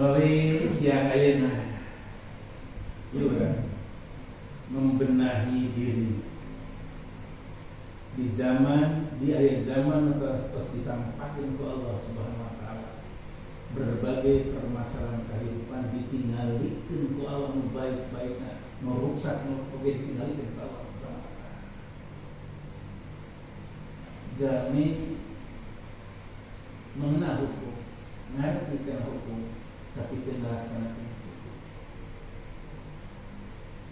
Melalui siang ayeuna juga membenahi diri di akhir zaman terus ditampakin ke Allah Subhanahu wa taala. Berbagai permasalahan kehidupan ditinggalikeun ku Allah nu baik-baikna, nu rusak nu oge ditinggalikeun ku Allah Subhanahu wa taala. Jami mengenal hukum, ngerti kana hukum, tapi teu ngalaksanakeun hukum.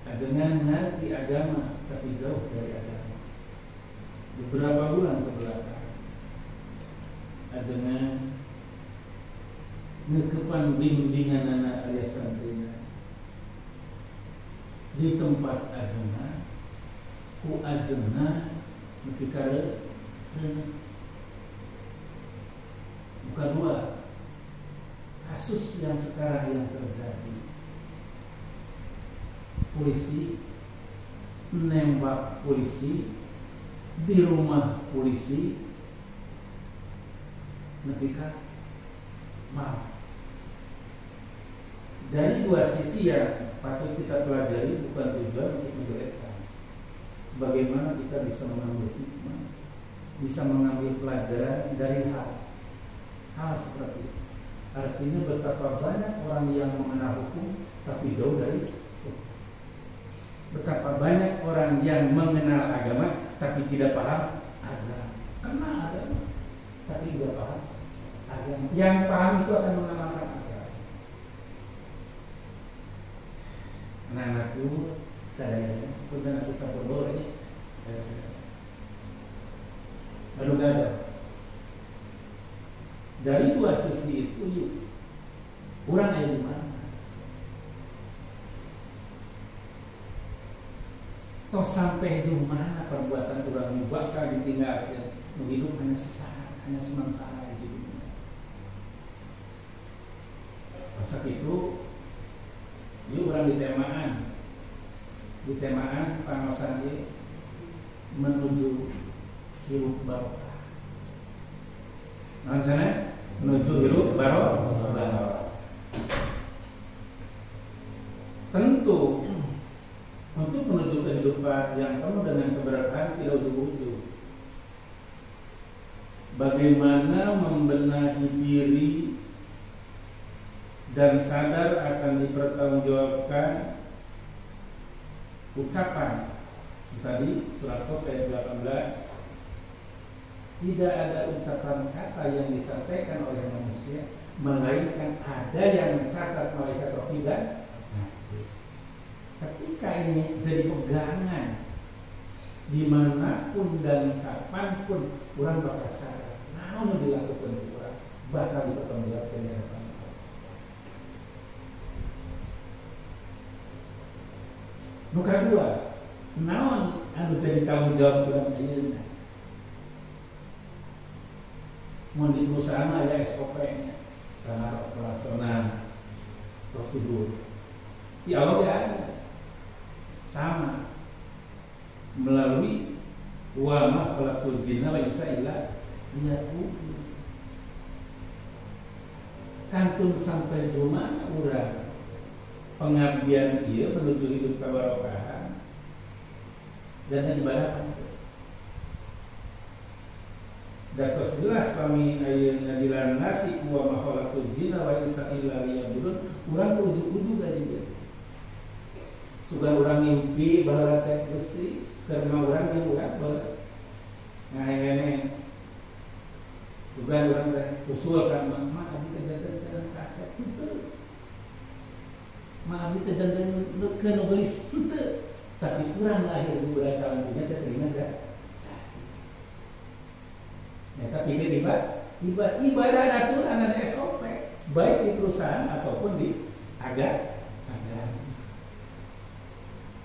Ajengan ngerti agama tapi jauh dari agama. Beberapa bulan kebelakang ajengan ngeukepan bimbingan anak alias santrina di tempat ajengan ku ajengan nepi ka bukan dua kasus yang sekarang yang terjadi. Polisi nembak polisi di rumah polisi netika maaf. Dari dua sisi yang patut kita pelajari, bukan tujuan untuk menjelekkan. Bagaimana kita bisa mengambil hikmah, bisa mengambil pelajaran dari hal seperti itu. Artinya betapa banyak orang yang mengenal hukum tapi jauh dari hukum. Betapa banyak orang yang mengenal agama tapi tidak paham agama. Kenal agama tapi tidak paham agama. Yang paham itu akan mengamalkan agama. Anak-anakku sadaya, kemudian aku campur bola ini gado-gado. Dari dua sisi itu kurang aya di mana. Toh sampai di mana perbuatan orang bakal ditinggalkan, hidup hanya sesaat, hanya sementara di dunia. Masa itu, orang di temaan pangosan dia menuju hidup barokah. Rencana menuju hidup barokah. Tentu untuk menuju kehidupan yang penuh dengan keberkahan tidak ujug-ujug. Bagaimana membenahi diri dan sadar akan dipertanggungjawabkan ucapan tadi surat Qaf ayat 18. Tidak ada ucapan kata yang disampaikan oleh manusia melainkan ada yang mencatat malaikat atau tidak. Ketika ini jadi pegangan dimanapun dan kapanpun orang bakal sadar namun dilakukan orang bakal dipertanggungjawabkan di hadapan Allah. Nuka dua, naon anu jadi tanggung jawab orang ayeuna. Mau di perusahaan ada SOP-nya, standar operasional, prosedur. Di awal ada sama melalui wa ma khalaqul jinna wal insa illa liya'budun. Kantun sampai rumah urang pengabdian ieu menuju hidup kabarokahan dan ibadah pantun. Datos jelas kami ayeuna dilan nasi wa ma khalaqul jinna wal insa illa liya'budun, urang teu ujug-ujug aja dia. Sugan urang ngimpi baheula teh Gusti keur rumah urang jeung urang baheula. Ngahene sugan urang teh usulkan mah abdi teh janten kaset henteu. Mah abdi teh janten keun gelis henteu. Tapi urang lahir di budaya kawan punya teh terima enggak? Ya, tapi ini ibadah aturan ada SOP baik di perusahaan ataupun di agama.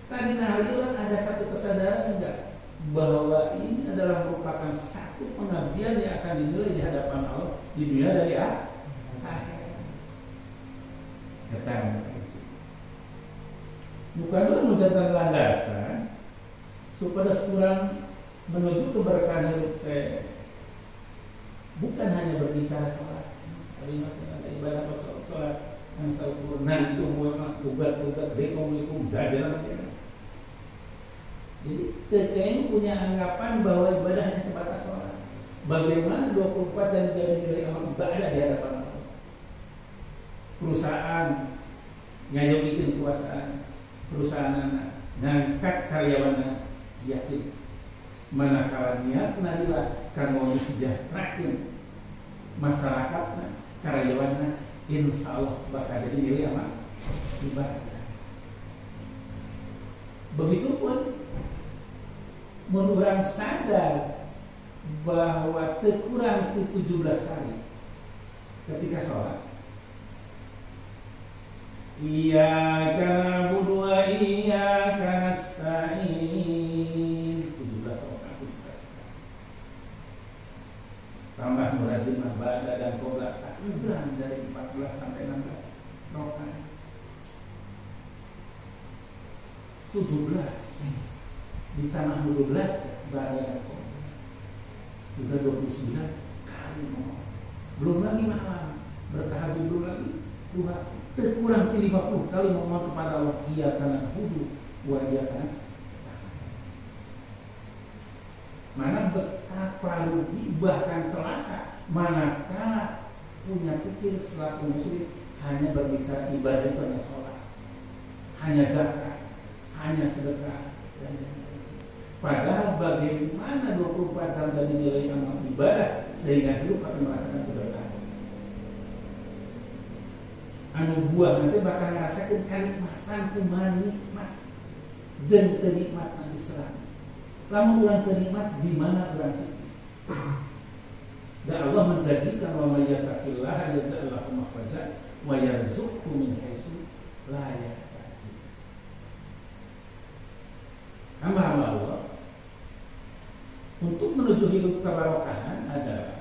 Tadi hari orang ada satu kesadaran enggak bahwa ini adalah merupakan satu pengabdian yang akan dinilai di hadapan Allah di dunia dari akhirat. Datang bukanlah menjadi landasan supaya kurang menuju keberkahan hidup bukan hanya berbicara sholat, kalimat ibadah sholat Kan saukur nanti mau ugat-ugat rekom dajalan ya. Jadi TKN punya anggapan bahwa ibadah hanya sebatas sholat. Bagaimana 24 jam dari nilai amal ibadah di hadapan Allah? Perusahaan ngayogikin kekuasaan, perusahaan ngangkat karyawannya yakin manakala niat narilah kanggo sejahterakeun masyarakatnya karyawannya insya Allah bakal jadi nilai amal ibadah. Begitupun mun urang sadar bahwa kurang 17 kali ketika sholat iyyaka na'budu wa iyyaka nasta'in 17 orang 17 kali tambah murajim ba'da dan qobla kurang dari 14 sampai 16 rakaat 17 ditambah 12 ba'da dan qobla sudah 29 kali mohon. Belum lagi malam bertahajud, belum lagi dua kurang 50 kali mohon kepada Allah iyyaka na'budu wa iyyaka nasta'in. Mana betapa rugi bahkan celaka manakala punya pikir selaku muslim hanya berbicara ibadah itu hanya sholat, hanya zakat, hanya sedekah dan padahal bagaimana 24 jam dari nilai amal ibadah sehingga hidup akan merasakan keberkahan. Anu buah nanti bakal merasakan kenikmatan kumaha nikmat jeung teu nikmat Islam. Lamun urang teu nikmat di mana urang cici. Dan Allah menjanjikan wa may yattaqillaha yaj'al lahu makhraja wa yarzuqhu min haitsu la yahtasib. Hamba-hamba Allah untuk menuju hidup kebarokahan adalah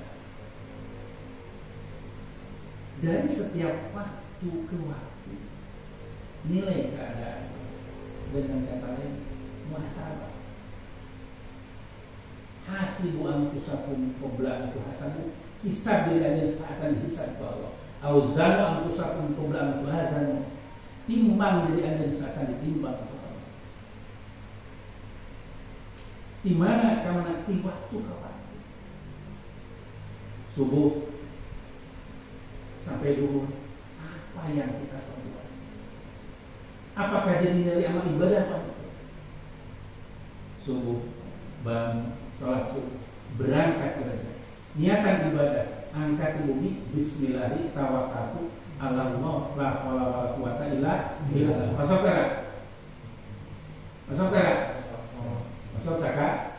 dari setiap waktu ke waktu nilai keadaan dengan kata lain muhasabah. Hasibu anfusakum qabla an tuhasabu, hisab diri kalian saat hisab Allah. Auzanu anfusakum qabla an tuhazanu, timbang diri kalian saat ditimbang. Di mana kamu nanti waktu ke waktu subuh sampai duhur apa yang kita perbuat? Apakah jadi nilai amal ibadah apa? Subuh bangun sholat subuh berangkat kerja niatan ibadah angkat di bumi bismillahi tawakkaltu ala Allah la haula wala quwata illa billah. Masuk tak? Masuk tak? Masuk saka?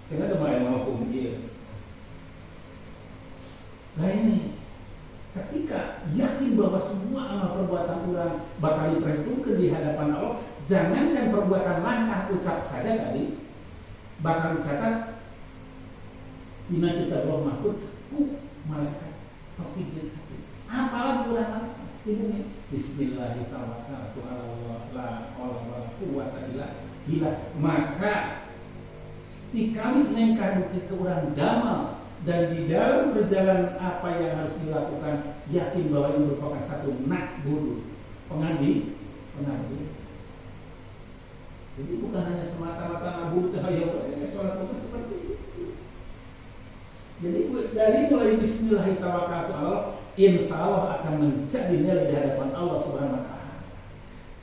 Kita tuh main hukum dia. Nah ini ketika yakin bahwa semua amal perbuatan orang bakal diperhitungkan di hadapan Allah, jangankan perbuatan langkah ucap saja tadi bakal dicatat dina kita Allah mahfud ku malaikat pakijin hati. Apalagi orang langkah ini bismillahirrahmanirrahim la haula wala quwata illa billah. Maka dikali nengkah bukit ke orang damal dan di dalam perjalanan apa yang harus dilakukan yakin bahwa ini merupakan satu nakbud pengabdi. Jadi bukan hanya semata-mata nabud ya sholat bukan seperti itu. Jadi dari mulai bismillahirrahmanirrahim insya Allah akan menjadi nilai di hadapan Allah Subhanahu wa taala.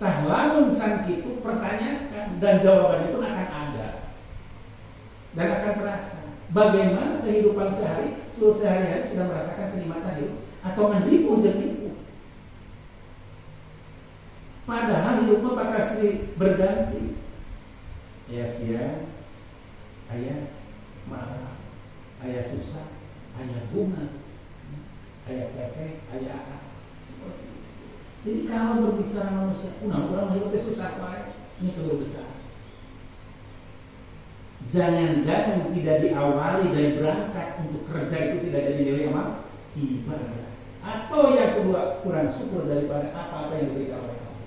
Tah lamun can kitu pertanyakan dan jawabannya pun akan ada dan akan terasa. Bagaimana kehidupan sehari-hari sudah merasakan kenikmatan hidup atau menipu jadi padahal hidupnya bakal sering berganti. Ya siang, ayah malam, ayah susah, ayah bunga, ayah pepe, ayah apa seperti itu. Jadi kalau berbicara manusia, orang hidupnya susah ini keliru besar. Jangan-jangan tidak diawali dari berangkat untuk kerja itu tidak jadi nilai amal ibadah. Atau yang kedua kurang syukur daripada apa-apa yang diberikan oleh Allah.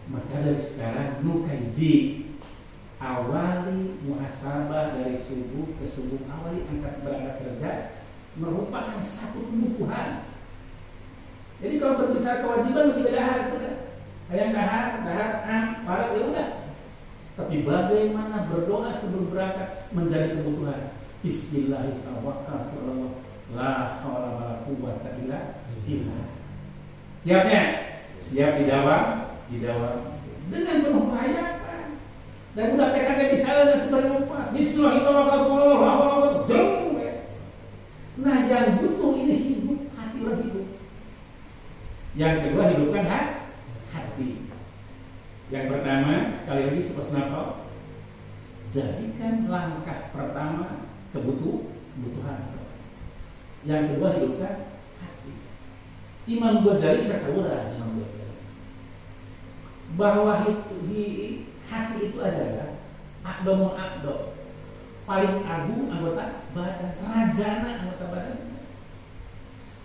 Maka dari sekarang nukaji awali muhasabah dari subuh ke subuh, awali angkat berangkat kerja merupakan satu kebutuhan. Jadi kalau berbicara kewajiban lebih dahar itu kan, ayam dahar, para ya udah. Tapi bagaimana berdoa sebelum berangkat menjadi kebutuhan. Bismillahirrahmanirrahim. La haula wala quwwata illa billah. Siapnya? Siap didawam dengan penuh penghayatan. Dan udah tekadnya di sana dan kita lupa. Bismillahirrahmanirrahim. Nah, yang butuh ini hidup, hati orang hidup. Yang kedua, hidupkan hati. Yang pertama, sekali lagi supasnapal, jadikan langkah pertama kebutuhan. Yang kedua, hidupkan hati. Imam Ghazali seseorang Imam Ghazali bahwa hati itu adalah aqdamul aqdam, paling agung anggota badan, rajana anggota badan.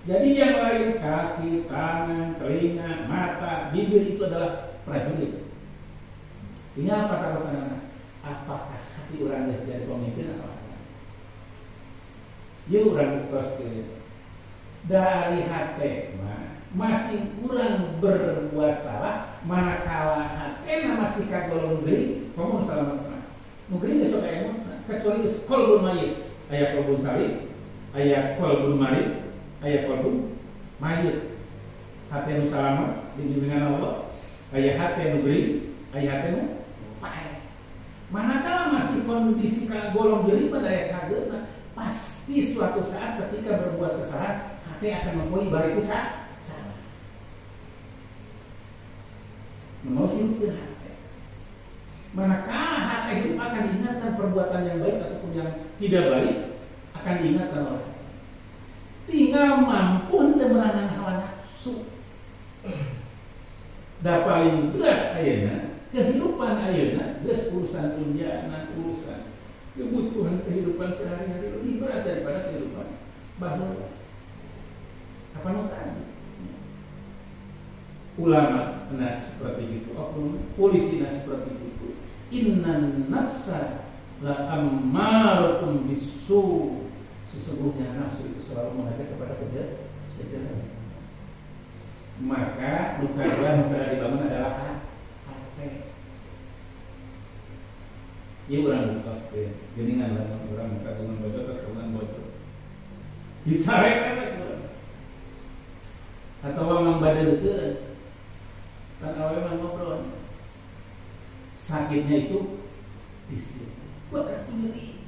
Jadi yang lain kaki, tangan, telinga, mata, bibir itu adalah prajurit. Ini apa alasannya? Apakah hati orang yang jadi pemimpin atau apa? Yuk orang pasti dari hati masih kurang berbuat salah, manakala hati masih kagolong geri, kamu salah mana? Mungkin besok kecuali kolbun mayit, ayat kolbun salib, ayat kolbun marit. Ayat kolbu mayit, hati yang selamat di bimbingan Allah, ayat hati yang beri, ayat hati yang pakai. Manakala masih kondisi golong diri pada ayat cager, pasti suatu saat ketika berbuat kesalahan, hati akan mengakui bahwa itu salah. Mau hidup dengan hati. Manakala hati hidup akan diingatkan perbuatan yang baik ataupun yang tidak baik, akan diingatkan oleh tinggal mampu untuk merangan hawa nafsu. Da paling berat ayeuna kehidupan ayeuna geus urusan tunjangan, urusan kebutuhan kehidupan sehari-hari lebih berat daripada kehidupan baheula. Apa nu tadi? Ulama nah seperti itu, polisi nah seperti itu. Innan nafsa la ammaratun bisu. Sesungguhnya nafsu itu selalu mengajak kepada kejahatan. Maka luka dibangun adalah hati. Ia orang luka sekali. Geningan lah orang muka dengan bodoh atas kemudian bodoh. Dicarek atau orang badal ke kan awalnya ngobrol. Sakitnya itu di sini. Bahkan nyeri.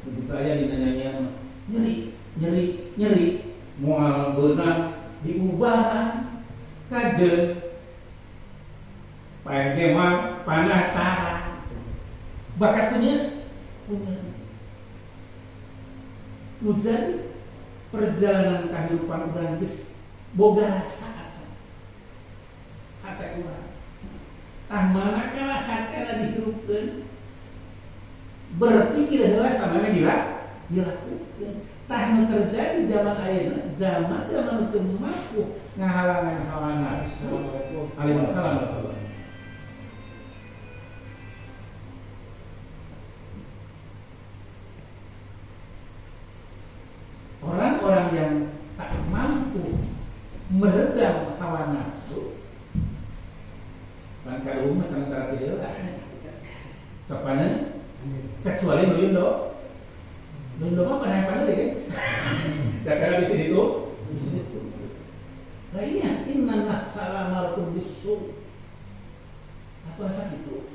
Begitu aja ditanya nyeri mual benang diubahan kajen pakai panasaran bakat punya jadi perjalanan kehidupan orang geus boga rasa hati urang manakala hatena dihirupkeun berpikir heula samana dilakukan. Tah nu terjadi zaman ayeuna, zaman teu mampu ngahalangan hawa nafsu. Waalaikumsalam warahmatullahi. Orang-orang yang tak mampu meredam hawa nafsu, kan kalau macam cara tidak lah. Sapana kecuali Nulindo apa yang paling deh kan? Karena di sini tuh, nah ini inna nafsala markum bisu. Apa rasa itu?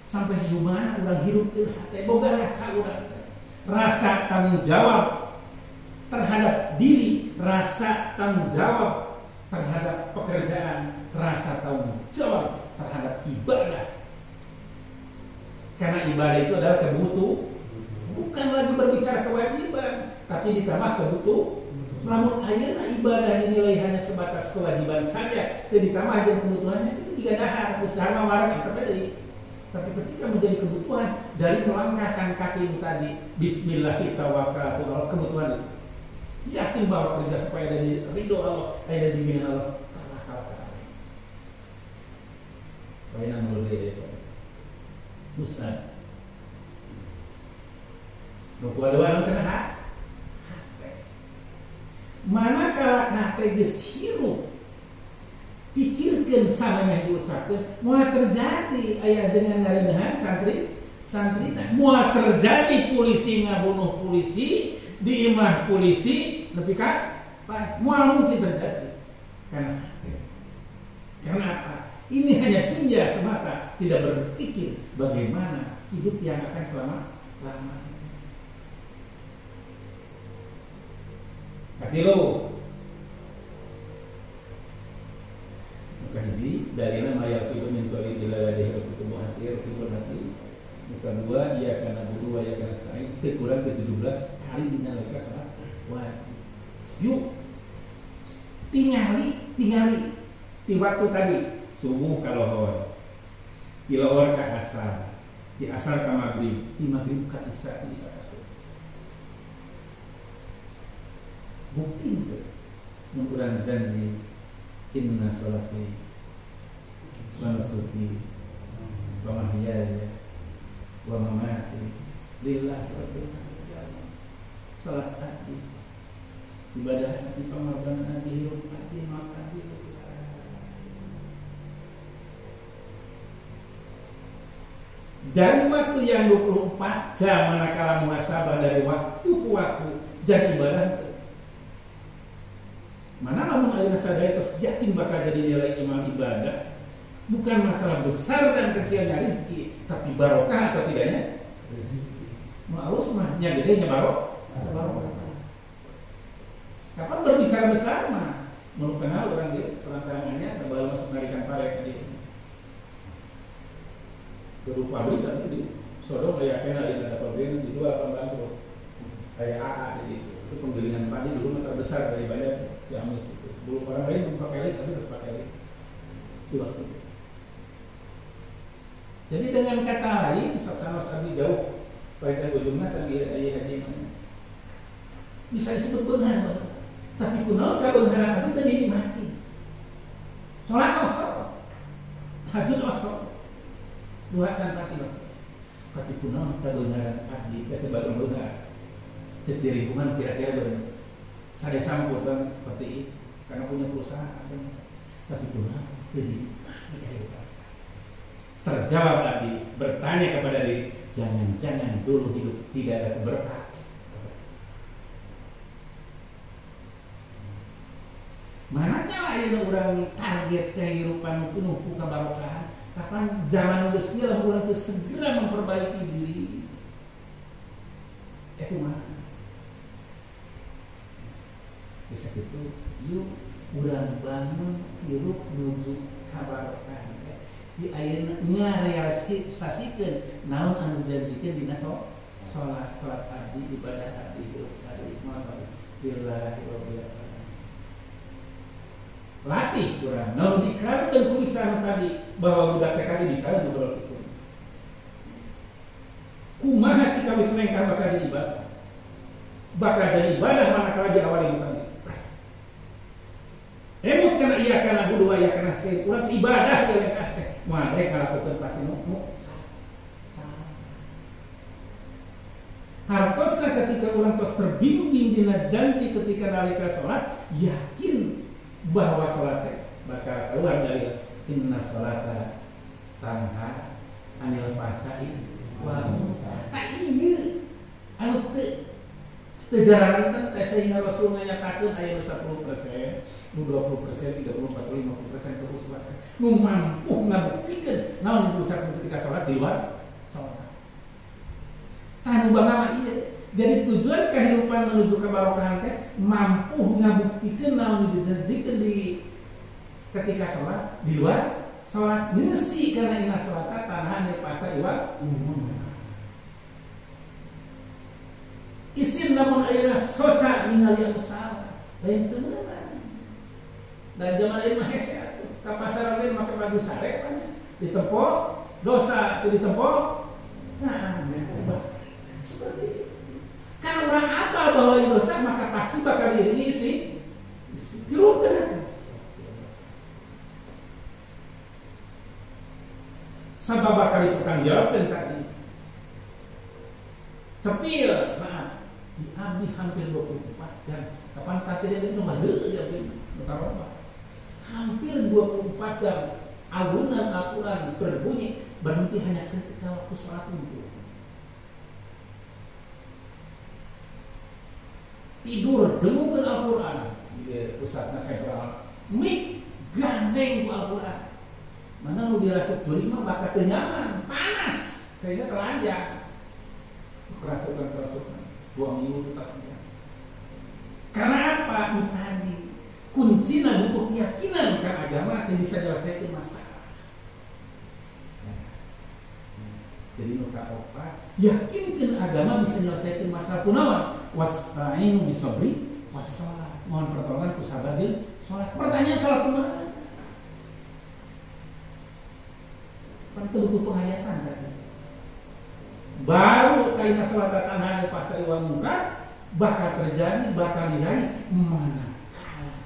Sampai sejumlah orang hirup hati, boga rasa orang, rasa tanggung jawab terhadap diri, rasa tanggung jawab terhadap pekerjaan, rasa tanggung jawab terhadap ibadah. Karena ibadah itu adalah kebutuhan, bukan lagi berbicara kewajiban, tapi ditambah kebutuhan. Namun ayeuna ibadah dinilai hanya sebatas kewajiban saja, dan ditambah aja kebutuhannya itu tiga dahar, geus dahar warang tapi ketika menjadi kebutuhan dari melangkahkan kaki tadi, bismillahirrahmanirrahim, kebutuhan itu. Yakin bahwa kerja supaya ada di ridho Allah, ada di bimbingan Allah. Baiklah mulai Ustaz. Nu kuadua cenah hate. Manakala hate geus hirup pikirkeun samemeh diucapkeun moal terjadi aya jeung ngareneuhan santri moal terjadi polisi ngabunuh polisi di imah polisi nepi ka moal mungkin terjadi karena apa? Ini hanya punja semata, tidak berpikir bagaimana hidup yang akan selama-lamanya. Katilu kaji dari nama yafidu min qawli ila ladhi kutubu hati rukun hati. Muka dua ia kana buru ia kana sa'i kurang ke 17 hari dina leka salat wajib. Yuk tingali di waktu tadi subuh ka lohor, di lohor ka asar, di asar ka maghrib, di maghrib ka isya ka subuh. Bukti itu mengurangi janji inna salati wa nusuki wa mahyaya wa mamati lillahi rabbil alamin. Salat hati, ibadah hati, pengorbanan hati, hidup hati, makan hati. Dari waktu yang 24 jam manakala muhasabah dari waktu ke waktu jadi ibadah. Mana namun ayeuna sadaya tos yakin bakal jadi nilai iman ibadah. Bukan masalah besar dan kecilnya rezeki, tapi barokah atau tidaknya rezeki. Ma'alus mah nya gedenya barokah. Kapan berbicara besar mah? Mun kenal orang di perantarangannya baru masuk narikan parek di gedung pabrik kan di Sodom kayak ada pabrik situ apa bangkrut kayak AA gitu. Itu penggilingan padi dulu terbesar daripada Ciamis itu. Dulu orang lain pakai lid tapi harus pakai lid. Itu waktu itu. Jadi dengan kata lain, sama sekali jauh pada ujungnya sambil ayah haji bisa disebut benar, tapi kunaon kabeungharanan itu tadi dimati. Sholat osok, tahajud osok, dua can pati tapi kunaon kabeungharanan abdi kecebat beunghar. Cek di lingkungan kira-kira benar. Saya sambut bang seperti itu karena punya perusahaan, tapi kunaon jadi terjawab lagi bertanya kepada diri, jangan-jangan dulu hidup tidak ada keberkahan. Manakala ayeuna urang target kehidupan penuh ku kabarokahan, kapan zaman geus geus urang teu segera memperbaiki diri. Kumaha? Bisa gitu, yuk urang bangun hirup menuju kabarokahan. Di ayeuna ngarealisasikeun naon anu janjikeun dina salat abdi ibadah abdi hari maaf billahi rabbil alamin. Latih urang naon dikarikeun ku lisan tadi bahwa budak tadi bisa ngobrol kitu. Kumaha ti kami menengkar bakal jadi ibadah. Bakal jadi ibadah manakala diawali bukan. Emut kana iya kana budu aya kana seueur urang ibadah ieu teh. Moal rek ngalakukeun pasti nu salah. Hartosna ketika urang tos terbingung dina janji ketika nalika salat, yakin bahwa salat teh bakal keluar dari inna salata tanha anil fahsai wal munkar. Tah ieu anu teu jaranan teh sehingga Rasul nganyatakeun aya nu 10%, nu 20%, 30%, 40%, 50% terus wae. Nu mampu ngabuktikeun naon diusahakeun ketika salat di luar salat. Tanu bangama ieu. Jadi tujuan kehidupan menuju kebarokahan teh mampu ngabuktikeun naon dijanjikeun di ketika salat di luar salat ngeusi kana inna salata tanha anil fahsai wal munkar. Isim namun ayeuna soca ningali anu salah, lain teu meunang. Dan zaman ieu mah hese atuh. Ka pasar oge make baju sare banyak. Ditempo dosa teu ditempo. Nah, seperti itu. Kalau orang apa bahwa itu dosa maka pasti bakal diiringi isi. Dirugikan. Sabab bakal dipertanggungjawabkeun tadi. Cepil, abdi hampir 24 jam. Kapan saat ini nu baheula dia abdi mutaroba. Hampir 24 jam alunan Al-Quran berbunyi, berhenti hanya ketika waktu sholat wudhu. Tidur dengarkan Al-Quran di pusatnya sentral, mik gandeng ku Al-Quran. Mana lu dirasuk juri mah bakal nyaman, panas sehingga telanjang. Kerasukan 2 minggu tetap enggak. Karena apa? Itu tadi kuncinya butuh keyakinan kan agama yang bisa menyelesaikan masalah. Jadi nuka opat yakinkan agama bisa menyelesaikan masalah kunawan. Wasta'inu bisobri wassalat. Mohon pertolongan ku sabar jeung salat. Pertanyaan salat kumaha? Kan itu butuh penghayatan kan. Baru kalimat salat tanha pasal wa munkar bakal terjadi, bakal diraih mana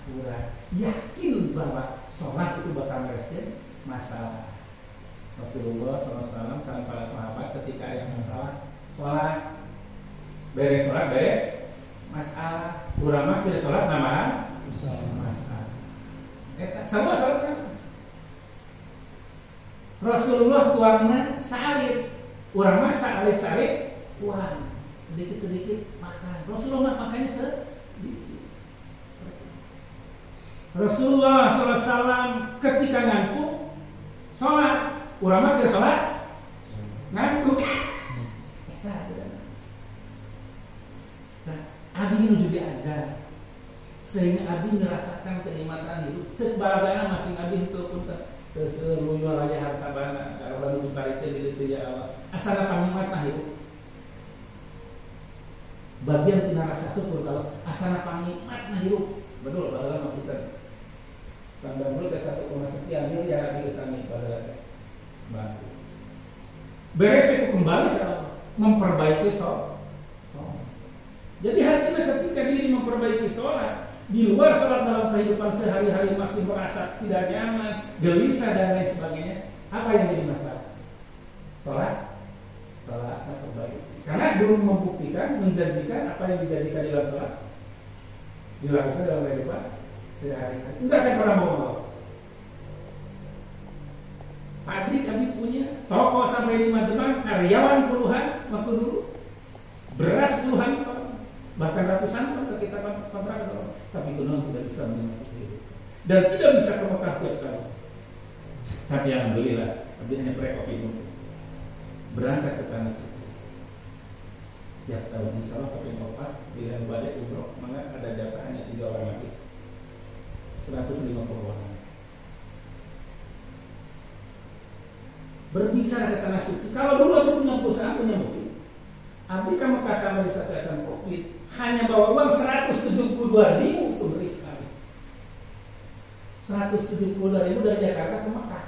kurang yakin bahwa sholat itu bakal mereskan masalah. Rasulullah SAW salam para sahabat ketika ada masalah sholat, beres sholat beres masalah. Urang mah sholat namahan masalah. Semua sholat kan. Rasulullah tuangna salit, urang mah salit tuang sedikit makan. Rasulullah makannya sedikit. Rasulullah SAW ketika ngantuk sholat, ulama ke sholat ngantuk. Nah, abi ini juga ajar sehingga abi merasakan kenikmatan hidup. Cek balagana masing abi itu pun terseluruh raya harta bana kalau baru diparicen di itu ya Allah. Asana pangnikmat nah hidup. Bagian tina rasa syukur kalau asana pangnikmat nah hidup. Betul balagana kita. Tambah ke 1,1 miliar di kesana pada bantu. Beres itu kembali ke memperbaiki sholat. Jadi hatinya ketika diri memperbaiki sholat, di luar sholat dalam kehidupan sehari-hari masih merasa tidak nyaman, gelisah dan lain sebagainya, apa yang jadi masalah? Sholatnya perbaiki. Karena belum membuktikan, menjanjikan apa yang dijanjikan di dalam sholat dilakukan dalam kehidupan sehari-hari. Enggak akan pernah bohong. Pabrik kami punya toko sampai 5 jam, karyawan puluhan waktu dulu, beras puluhan ton, bahkan ratusan ton kita kontrak, tapi konon tidak bisa menikmati hidup dan tidak bisa ke Mekah tiap tahun. Tapi alhamdulillah, tapi hanya prekopi berangkat ke tanah suci tiap tahun. Insya Allah tapi opat pilihan balik umroh, maka ada jatah hanya 3 orang lagi. 150 orang. Berbicara ke tanah suci. Kalau dulu aku punya perusahaan, punya mobil, Abi kamu kata Malaysia keadaan COVID hanya bawa uang 172.000 untuk beri sekali. 172.000 dari Jakarta ke Mekah.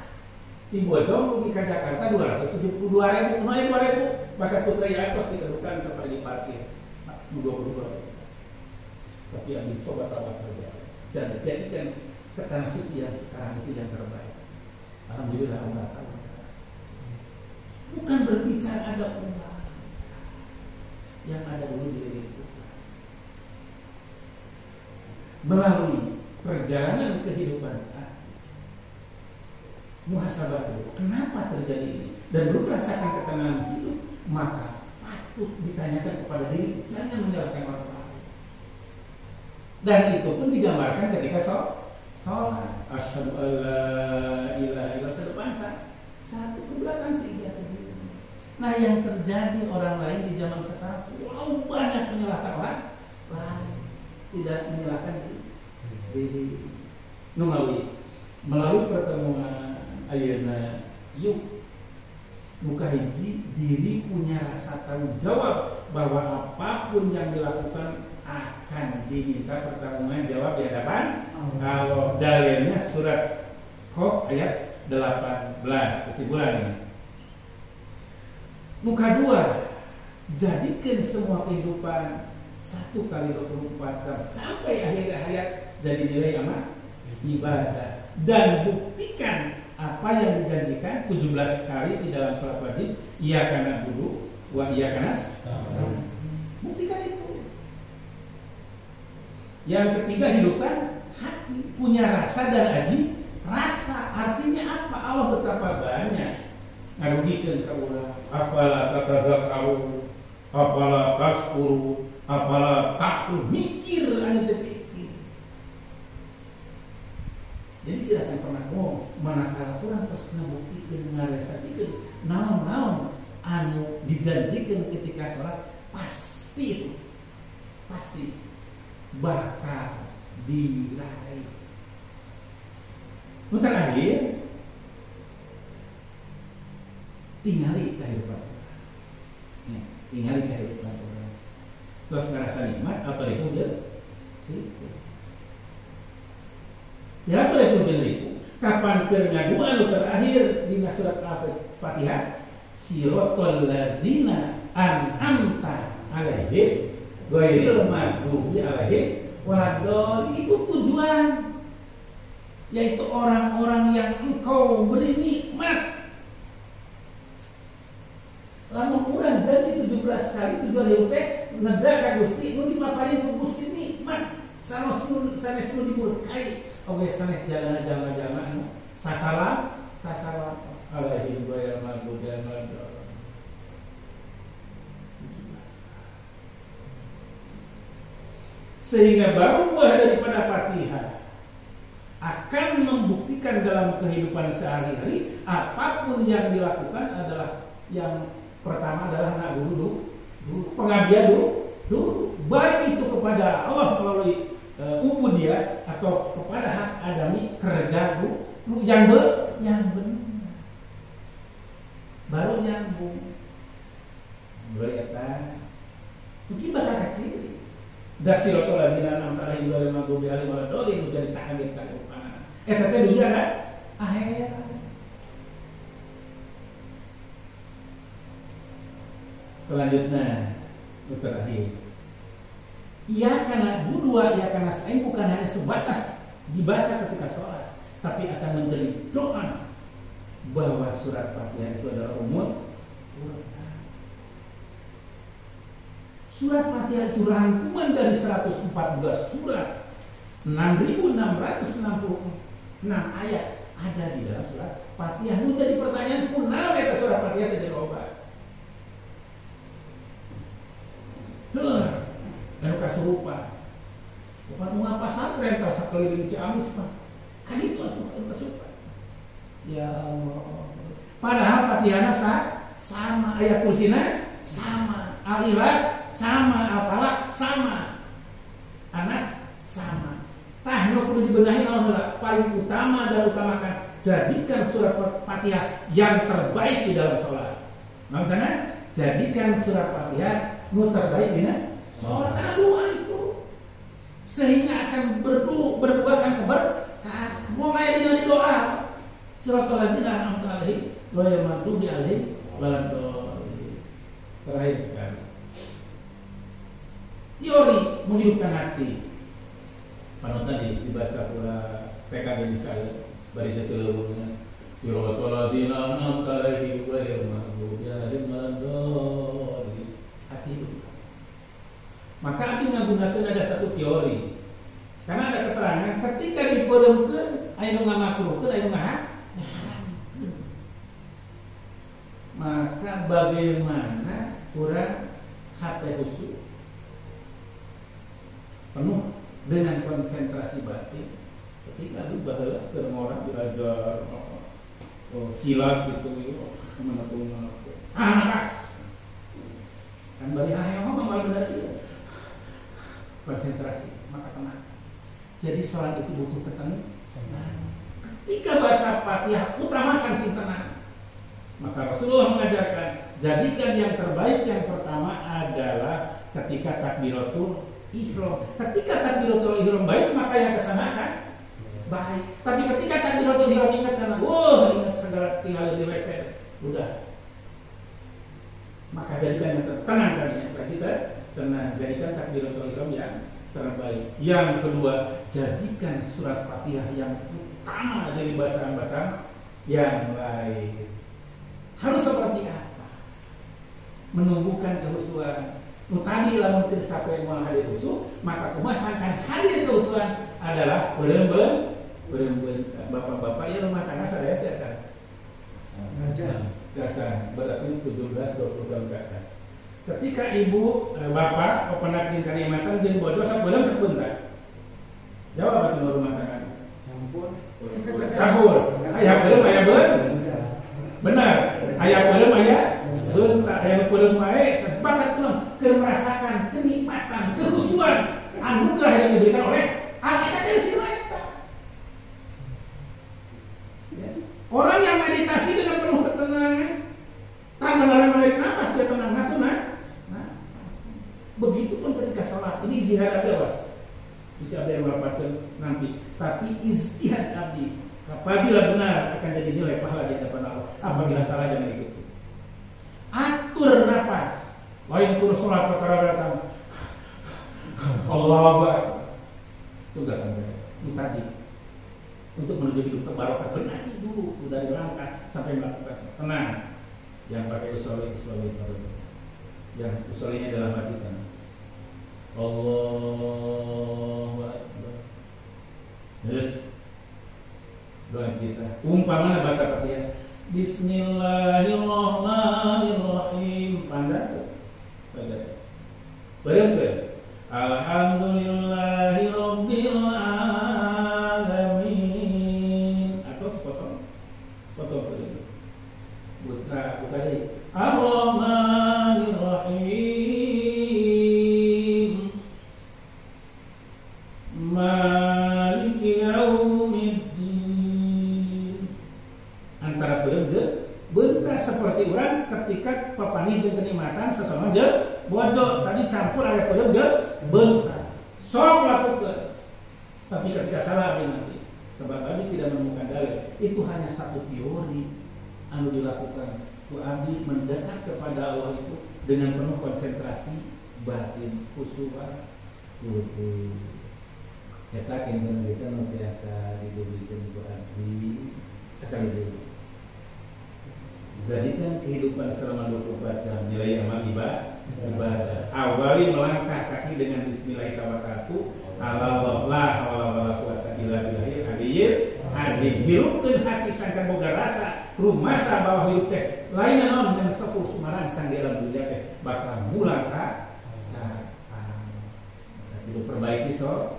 Di Bojong pergi ke Jakarta 272.000, naik 2.000. Maka putra Yakos dikedukan kepada di parkir 22. Tapi Abi coba tawar kerja. Jadikan ke tanah suci yang sekarang itu yang terbaik. Alhamdulillah Allah tahu. Bukan berbicara ada uang yang ada dulu di diri kita. Melalui perjalanan kehidupan muhasabah dulu. Kenapa terjadi ini? Dan belum merasakan ketenangan hidup, maka patut ditanyakan kepada diri, jangan menyalahkan orang lain. Dan itu pun digambarkan ketika sholat. Asyhadu alla ilaha illallah ke depan 1, ke belakang 3. Nah yang terjadi orang lain di zaman sekarang terlalu banyak menyalahkan orang lain, tidak menyalahkan diri. Melalui pertemuan ayeuna yuk muka hiji diri punya rasa tanggung jawab bahwa apapun yang dilakukan akan diminta pertanggungan jawab di hadapan kalau dalilnya surat Qaf ayat 18 kesimpulannya. Muka 2, jadikan semua kehidupan 1 kali 24 jam sampai akhir hayat jadi nilai amal ibadah, dan buktikan apa yang dijanjikan 17 kali di dalam sholat wajib, iya karena dulu wa iya karena buktikan itu. Yang ketiga, hidupkan hati, punya rasa dan aji rasa. Artinya apa? Allah betapa banyak ngarugikeun ka urang. Afala tatazakkaru, afala taskuru, afala taqul, mikir anu teu pikir. Jadi tidak akan pernah manakala urang tos ngabuktikeun ngarealisasikeun naon-naon anu dijanjikeun ketika sholat, pasti itu pasti bakal diraih. Nu terakhir, tingali kehidupan orang. Tingali kehidupan orang. Terus ngerasa nikmat atau dipuja? Itu. Ya apa dipuja itu? Kapan ngaduan nu terakhir di surat Al-Fatihah? Siratal ladzina an'amta alaihim ghairil maghdubi alaihim waladdallin. Itu tujuan, yaitu orang-orang yang engkau beri nikmat. Lamun urang janji 17 kali tujuan ieu teh nedra ka Gusti nu dipaparin ku Gusti nikmat sanes nu diberkahi oge sanes jalana-jalana anu sasalam alaihim ghairil maghdubi alaihim. Sehingga baru buah daripada Fatihah akan membuktikan dalam kehidupan sehari-hari apapun yang dilakukan adalah yang pertama adalah nak dulu pengabdian dulu, baik itu kepada Allah melalui ubudiyah atau kepada hak adami, kerja dulu yang benar, baru nyambung. Bereta mungkin bakal kecil. Dasiratul ladzina an'amta alaihim ghairil maghdubi alaihim waladdallin menjadi ta'amit kan upana. Tapi dunia kan akhirat. Selanjutnya terakhir. Ia karena budua, ia karena stain bukan hanya sebatas dibaca ketika sholat, tapi akan menjadi doa bahwa surat Fatihah itu adalah umum. Surat Fatihah itu rangkuman dari 114 surat, 6.666 ayat ada di dalam surat Fatihah. Itu jadi pertanyaan kunaon eta surat Fatihah teh obat. Dengar, anu kasurupan. Bukan ngapa santren ka sakeliling Ciamis mah. Kan itu atuh anu kasurupan. Ya Allah. Padahal Fatihahna sama, ayat kursina sama, Al-Ikhlas sama, Al-Falaq sama, Anas sama. Tah nu kudu dibenahi Allah paling utama dan utamakan, jadikan surat Fatihah yang terbaik di dalam sholat. Maksudnya jadikan surat Fatihah nu terbaik di sholat. Karena doa itu sehingga akan berbuahkan keberkahan. Mulai dari doa siratal ladzina an'amta alaihim ghairil maghdubi alaihim waladdallin. Terakhir sekali, teori menghidupkan hati. Panut tadi dibaca pula PKB misalnya bari ceceuleuhna siratal ladzina an'amta alaihim ghairil maghdubi alaihim waladdallin. Hati itu. Maka abdi ngagunakeun ada satu teori. Karena ada keterangan ketika dipeureukeun aya nu ngamakruhkeun aya nu ngaharamkeun. Maka bagaimana urang hati khusyuk penuh dengan konsentrasi batin ketika lu baheula keur ngora belajar silat gitu kemana anas kan bari hayang mah mal bener ieu konsentrasi maka tenang. Jadi sholat itu butuh ketenangan. Ketika baca Fatihah utamakan sing tenang. Maka Rasulullah mengajarkan jadikan yang terbaik yang pertama adalah ketika takbiratul ihram. Ketika takbiratul ihram baik maka yang kesana kan baik. Tapi ketika takbiratul ihram ingat karena ingat segala tinggal di WC udah. Maka jadikan yang tenang tadinya kita tenang. Jadikan takbiratul ihram yang terbaik. Yang kedua, jadikan surat Fatihah yang utama dari bacaan-bacaan yang lain. Harus seperti apa? Menumbuhkan kehusuan, Tadi lamun tercapai moal hadir usuh, maka kumasakan hadir keusuhan adalah beremben bapak-bapak yang rumah tangga sadaya teh acan. Gacan berarti 17-20 tahun ke atas. Ketika ibu bapak penak jeung kanikmatan jeung bojo sabeulem sabeuntar. Jawab atuh rumah tangga. Campur. Aya beulem aya beun. Benar. Aya beulem aya beun, aya beulem wae sepakat kunaon keur merasakan kenikmatan, kekhusyuan anugerah yang diberikan oleh Allah teh istilah eta. Orang yang meditasi dengan penuh ketenangan, tanpa menarik napas dia tenang natuna. Nah, begitupun ketika sholat ini ijtihad abdi awas. Bisa ada yang mendapatkan nanti, tapi ijtihad abdi apabila benar akan jadi nilai pahala di hadapan Allah. Apabila salah jangan ikuti. Atur napas. Lain tur sholat perkara datang. Allahu Akbar. Itu datang beres. Itu tadi. Untuk menuju hidup barokah benahi dulu dari langkah sampai melakukan tenang. Yang pakai usolli baru. Yang usollinya dalam hati kan. Allahu Akbar. Yes. Doa kita. Umpamanya baca Fatihah. Bismillahirrahmanirrahim. Pandai. Berhenti. Alhamdulillahi Rabbil Alamin. Atau sepotong dulu. Buka deh. Ar-Rahmanir-Rahim. Maliki Yaumiddin. Antara berhenti bentar seperti orang ketika papani jeung kenikmatan sesama jeung bojo tadi campur aya pedem jeung bentar sok lakukan. Tapi ketika salah nanti sebab abdi tidak menemukan dalil, itu hanya satu teori anu dilakukan ku abdi mendekat kepada Allah itu dengan penuh konsentrasi batin khusyuk kudu eta kinten kita nu biasa dibubikeun ku abdi sekali dulu. Jadikan kehidupan selama 24 jam nilai amal ibadah. Awali melangkah kaki dengan bismillahirrahmanirrahim. Allah la haula wala quwata illa billahil aliyyil azim. Hirupkeun hati sangkan boga rasa rumasa bawah hirup teh. Lain naon dengan sepuluh sumaran sang di alam dunia teh bakal mulang ka perbaiki sholat.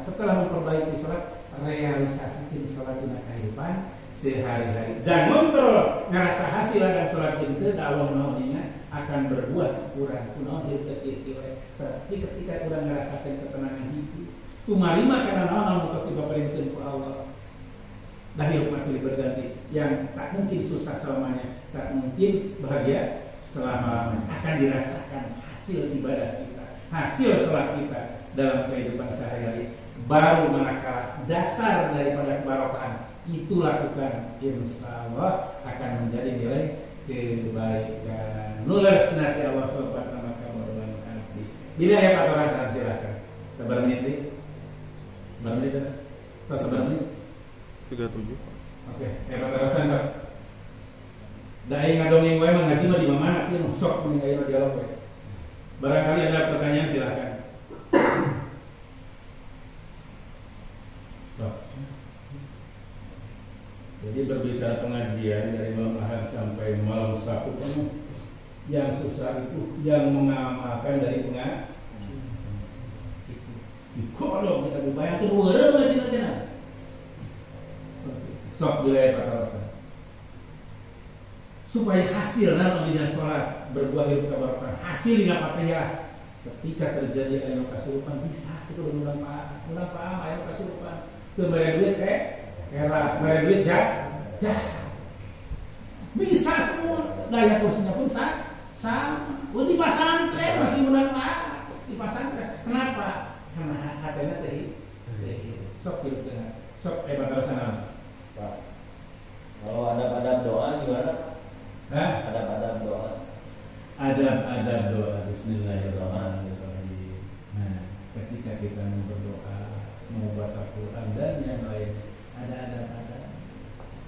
Setelah memperbaiki sholat, realisasikan sholat di kehidupan sehari-hari. Jangan kontrol ngerasa hasil dan sholat itu Allah naoninya akan berbuat kurang kunaon ieu teh ieu. Tapi ketika urang ngerasakeun ketenangan hidup, tumarima kana naon anu tos dipaparintkeun ku Allah. Dah hidup masih berganti yang tak mungkin susah selamanya, tak mungkin bahagia selama-lamanya. Akan dirasakan hasil ibadah kita, hasil sholat kita dalam kehidupan sehari-hari. Baru manakala dasar daripada kebarokahan itu lakukan, insya Allah akan menjadi nilai kebaikan. Nulis nanti Allah berbuat nama kamu dengan hati. Bila ya Pak Torasan silakan. Sabar menit. Sabar menit atau sabar menit? 37. Oke, Pak Torasan sok. Dai ngadongeng wae mah ngaji mah di mana kieu sok mending aya dialog wae. Barangkali ada pertanyaan silakan. Jadi berbicara pengajian dari malam Ahad sampai malam Sabtu penuh. Yang susah itu yang mengamalkan dari pengajian. Kalau kita dibayangkan weureum aja nanti. Sok dileh Pak Torasan. Supaya hasil dalam menjadi sholat berbuah hidup kebarokan. Hasil dina Fatihah ketika terjadi anu kasurupan bisa itu ulang paham anu kasurupan. Teu mere duit era mere duit jah. Bisa semua. Daya kursinya pun sama. Di pesantren masih menang di pesantren. Kenapa? Karena hatena teh sok hidup dengan sok Pak Torasan. Pak, kalau adab-adab doa gimana? Adab-adab doa. Adab doa. Bismillahirrahmanirrahim. Nah, ketika kita mau berdoa, mau baca Quran dan yang lain, ada adab-adab.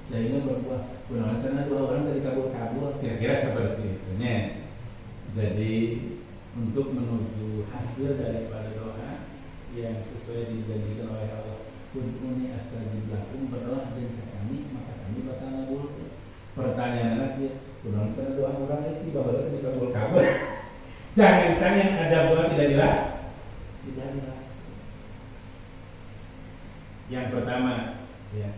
Sehingga berbuah kunaon cenah dua orang tadi kabur, kira-kira seperti itu nya. Jadi untuk menuju hasil daripada doa yang sesuai dijanjikan oleh Allah. Ud'uni astajib lakum, berdoa aja kami maka kami bakal ngabulkeun. Pertanyaan lagi, kunaon cara doa urang itu bahwa dikabul kabul. Jangan-jangan ada doa tidak dilakukan. Yang pertama, ya,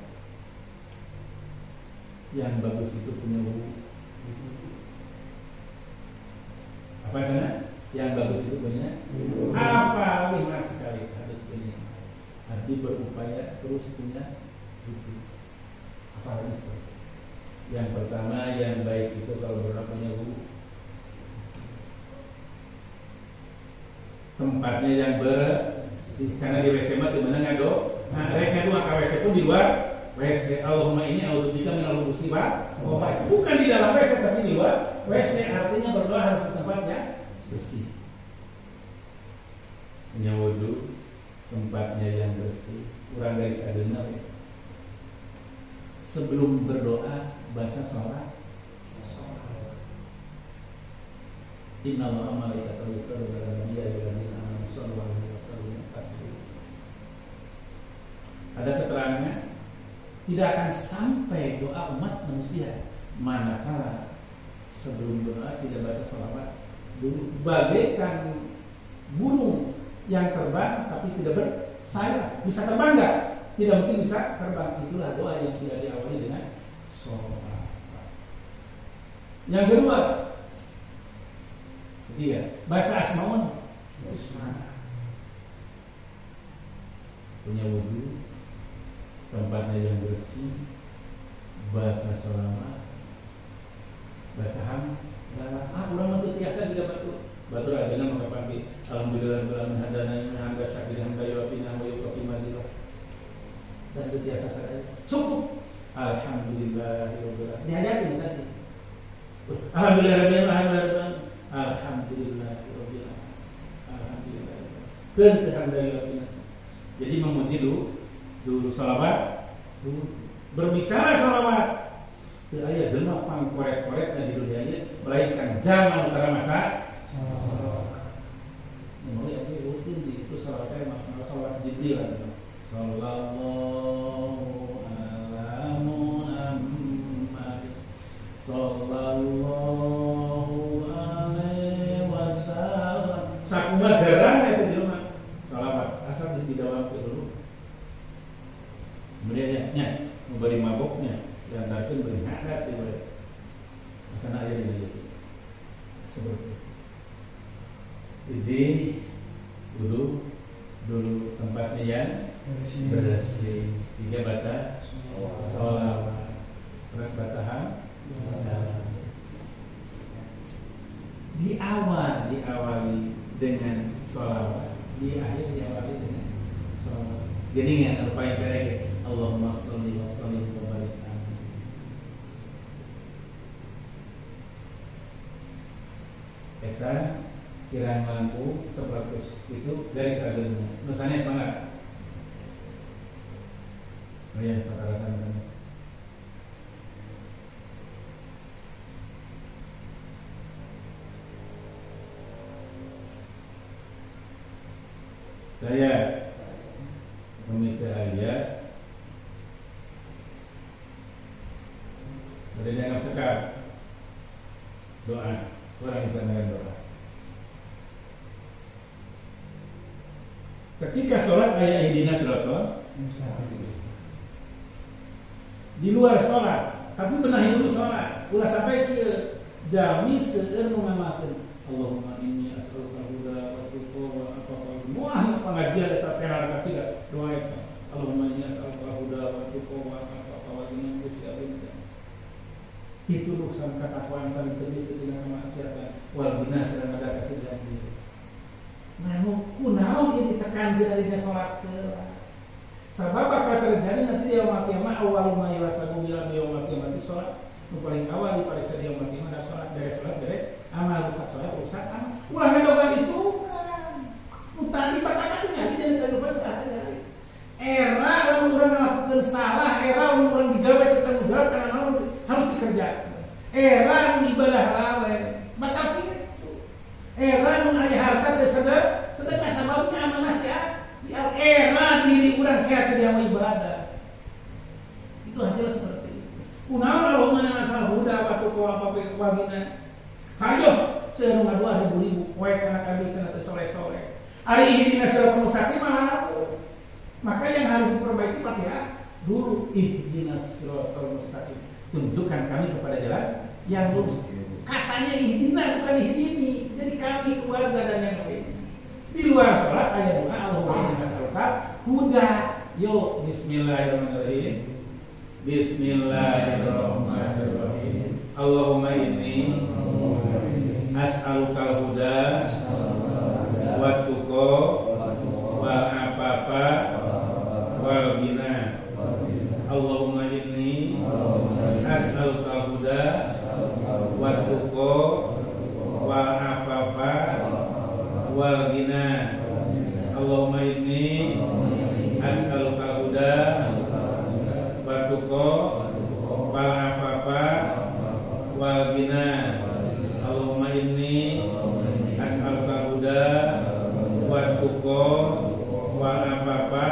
yang bagus itu punya wudu. Apa sana? Yang bagus itu punya apa? Lima sekali harus punya. Arti berupaya terus punya wudu. Apa lagi? Yang pertama yang baik itu kalau berdoa punya wudu. Tempatnya yang bersih, karena di WC mah di mana ngado. Nah, mereka dua ke WC pun di luar WC. Allahumma ini a'udzubika minal khubuthi wal khaba'ith. Bukan di dalam WC tapi di luar WC. Artinya berdoa harus di tempat yang bersih. Punya wudu, tempatnya yang bersih. Urang dari sadena sebelum berdoa baca sholat. Inna Allaha wa malaikatahu yusholluna 'alan nabiyyi ya ayyuhalladzina amanu shollu 'alaihi wa sallimu taslima. Ada keterangan tidak akan sampai doa umat manusia manakala sebelum doa tidak baca sholawat dulu, bagaikan burung yang terbang tapi tidak bersayap. Bisa terbang nggak? Tidak mungkin bisa terbang. Itulah doa yang tidak diawali dengan sholawat. Yang kedua, ketiga, baca asmaul husna. Punya wudu, tempatnya yang bersih, baca sholawat, baca hamdalah. Ulang itu tiasa juga batur aja dengan mengapa alhamdulillah beralamin hadana yang hamda syakir hamda yawafina wa yukafi mazilah. Dan itu tiasa saja cukup. Alhamdulillah diajarin tadi. Alhamdulillah. Jadi memuji dulu salawat, berbicara salawat. Teu aya jelema pangkorek-korek di dunia ini melainkan zaman utara maca salawat. Mulai aku rutin di itu salawatnya makna salawat Jibril. Sallallahu ala Muhammad sallallahu alaihi wasallam. Sakumaha garang itu jelema salawat asal geus didawamkeun dulu. Kemudian nya memberi maboknya dan tapi beri hadat diberi asana aya itu seperti izin dulu tempatnya yang bersih. Tiga baca sholawat, terus baca hamdalah. Diawali dengan sholawat, di akhir diawali dengan sholawat. Jadi ingat apa yang tadi, Allahumma sholli wa sallim wa barik alaihi. Kita kirang lampu 100 itu dari sadurnya. Nusanya semangat. Oh iya, Pak Rasan sana. Saya meminta ayat dari yang sekar doa, orang kita dengan doa. Ketika sholat ayat ihdinas siratal mustaqim. Di luar sholat, tapi benahi dulu sholat. Ulah sampai ke jami seueur nu ngamakeun. Allahumma inni as'aluka al-huda wa tuqa wa aqwa. Moal pengajian eta tenar kacida doa eta. Allahumma inni as'aluka al-huda wa tuqa wa aqwa wa ghina bisya'in. Itu lu sang katakuan sang tadi dengan kemaksiatan wal ghina sareng ada kasudahan diri. Namun kunaon ieu ditekan di dina salat ke. Sabab apa terjadi nanti di yaumul kiamah awal ma yasabu bil yaumul kiamah salat nu paling awal di parisa di yaumul kiamah salat beres amal rusak salat rusak amal. Ulah ngadoba disukan. Nu tadi patah-patahnya di dalam kehidupan sehari-hari. Era lamun urang ngalakukeun salah, era lamun urang digawe tanggung jawab karena harus dikerjakan. Era nu ibadah lalai, batal kitu. Era nu aya diri urang sehat dia mau ibadah. Itu hasil seperti itu. Kunaon Allahumma nasal huda wa tuqa wa wabina. Hayo seurang ngadua ribu poe kana kabeh cenah teh soleh-soleh. Ari ihdina siratal mustaqim mah. Maka yang harus diperbaiki Fatihah dulu. Ihdinas siratal mustaqim. Tunjukkan kami kepada jalan yang lurus. Katanya ihdina bukan ihdini. Jadi kami keluarga dan yang lain. Di luar salat ayat doa Allahumma inni as'aluka huda. Yo bismillahirrahmanirrahim. Bismillahirrahmanirrahim. Allahumma inni as'aluka huda wa tuqa wal afafa wal ghina. Allahumma inni as'aluka huda wa tuqa wal afafa wal ghina. Allahumma inni as'aluka huda wa tuqa wal afafa wal ghina. Allahumma inni as'aluka huda wa tuqa wal afafa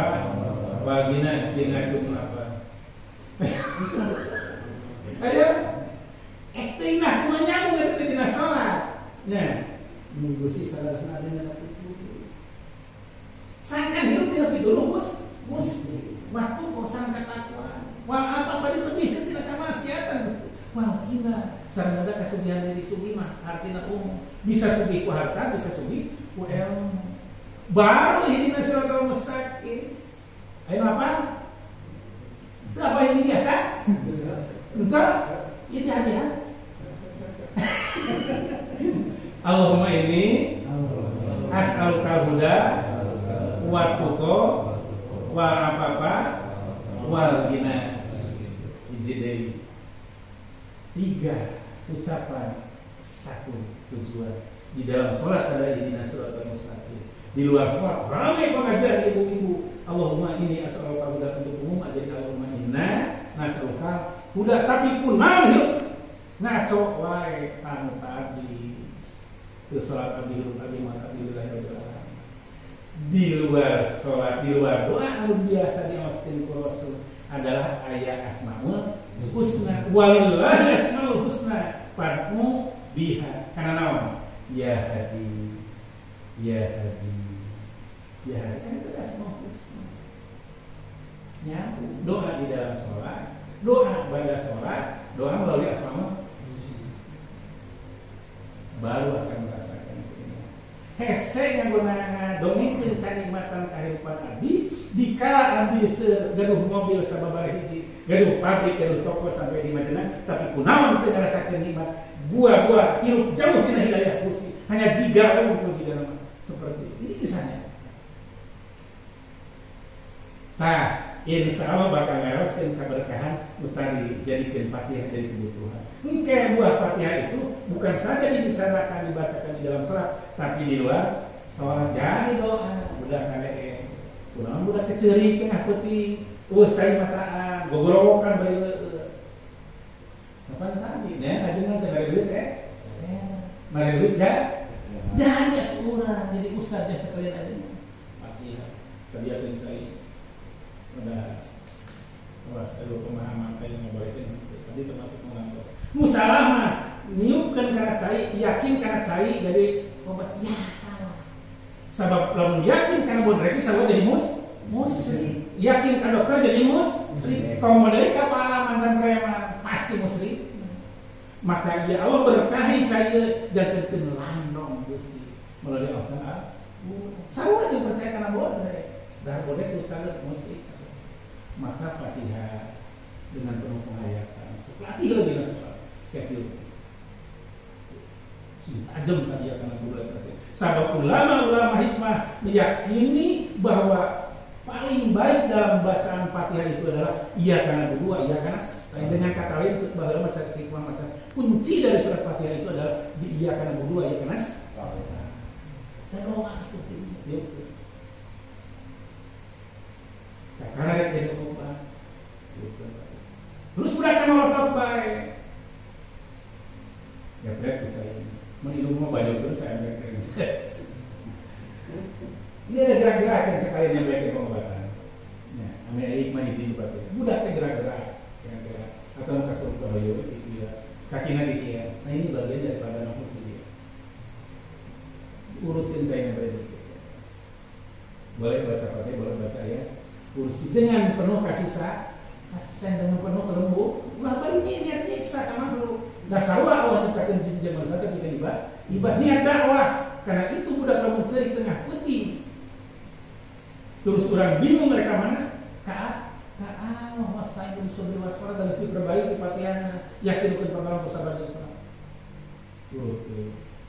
wal ghina. Cina cuma apa? Ayo, etina kumaha itu dina salat. Nya, minggu sih saudara-saudara dina itu. Sangkan hirup dina pituduh Gusti. Waktu kok sangka takwa. Wal apa ditebihkeun tina kamaksiatan Gusti. Wal kina sareng ada kasugihan diri sugi mah artina umum. Bisa sugi ku harta, bisa sugi ku ilmu. Baru ihdina siratal mustaqim. Ayo apa? Itu apa yang dia cak? Entar ini hadiah. Allahumma inni as'aluka huda wa tuqa wa afafa wal ghina. Ijidai 3 ucapan, 1 tujuan. Di dalam sholat ada ihdinas siratal mustaqim. Di luar sholat ramai pengajian ibu-ibu. Allahumma inni as'aluka huda untuk umum jadi Allahumma inna nas'aluka huda tapi pun naon ngaco wae anu tadi. Itu sholat abdi mata billahi. Di luar sholat, di luar doa anu biasa diaoskeun ku Rasul adalah ayat Asmaul Husna. Walillahi asmaul husna fad'u biha. Kana naon? Ya hadi. Ya hadi. Ya hadi kan itu Asmaul Husna. Ya, doa di dalam sholat, doa pada sholat, doa melalui Asmaul Husna. Baru akan merasakan itu. Hese ngaguna dongengkeun kanikmatan kahirupan abdi dikala abdi gaduh mobil sababaraha hiji, gaduh pabrik, gaduh toko sampai di Majenang, tapi kunaon teu ngarasakeun nikmat buah-buah hirup jauh tina hidayah Gusti, hanya jiga nama seperti ini kisahnya. Nah, insya Allah bakal ngaroskeun keberkahan utari jadikeun Fatihah dari kebutuhan. Engke buah Fatihah itu bukan saja dibicarakan dibacakan di dalam sholat, tapi di luar sholat jadi doa. Budak kadee, kunaon budak keceuring tengah peuting, cai mataan, gogorowokan bari kapan tadi? Nya ajengan teh bari duit mari duit jadi urang jadi ustaz sekalian aja. Fatihah sadiakeun cai. Udah awas elu pemahaman kayak ngobrolin tadi termasuk menganggap musalamah niupkeun kana cai yakin kana cai jadi obat ya salah sabab lamun yakin kana bon reki salah jadi musrik yakin kana dokter jadi musrik kaum model kapal mantan preman pasti musrik maka ya Allah berkahi cai jadikeun landong Gusti melalui alasan salah dia percaya kana bon dah boleh ku caleg musrik. Maka Fatihah dengan penuh penghayatan. Latih lagi lah sholat. Kayak gitu. Tajam tadi akan guru kasih. Sabab ulama hikmah meyakini bahwa paling baik dalam bacaan Fatihah itu adalah iya karena berdua, iya karena dengan kata lain cek bahwa macam hikmah macam kunci dari surat Fatihah itu adalah di iya karena berdua, iya karena dan doa seperti ini. Karena dia jadi obat. Terus sudah kan otot baik. Ya berat percaya. Menilung mau baju terus saya ambil. Ini ada gerak-gerak yang sekalian yang baik ame hikmah hiji pakai budak teh gerak-gerak kira-kira atau kasur kayu gitu ya kakinya gitu ya. Nah ini bagian daripada makhluk dia. Urutin saya berarti. Boleh baca pakai, boleh baca ya. Kursi dengan penuh kasih sayang dengan penuh kelembut. Ulah bari niat nyiksa ka makhluk. Da sarua Allah nyiptakeun jin jeung manusia teh bikin ibadah niat dakwah. Karena itu budak lamun ceurik tengah peuting. Terus kurang bingung mereka mana? Allah wasta'in bil sabri was salat dan diperbaiki patiana. Yakinkeun pamalang sabar jeung salat.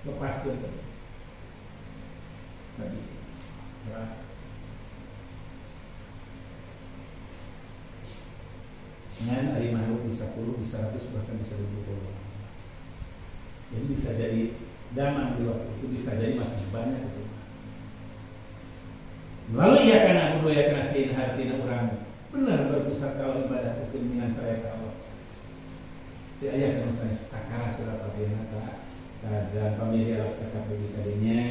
Lepaskeun tadi. Dengan hari makhluk bisa 10, bisa 100, bahkan bisa 20. Jadi bisa jadi zaman di waktu itu bisa jadi masih banyak itu. Melalui ya karena aku ya karena sin hati orang benar berpusat kalau ibadah kekinian saya ke Allah. Tidak ayah kalau saya takara surat Fatihah kajian pamilya cakap bagi tadinya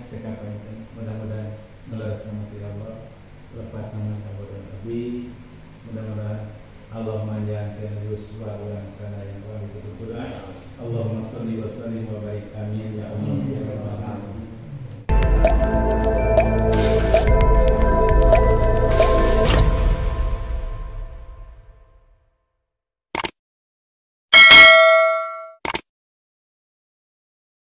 cakap itu mudah-mudahan melaras nama Allah lepas nama kabudan Nabi mudah-mudahan Allah manjangkan Yusuf orang sana yang telah ditutup Allahumma salli wa sallim wa barik amin ya Allah ya Rabbal alamin.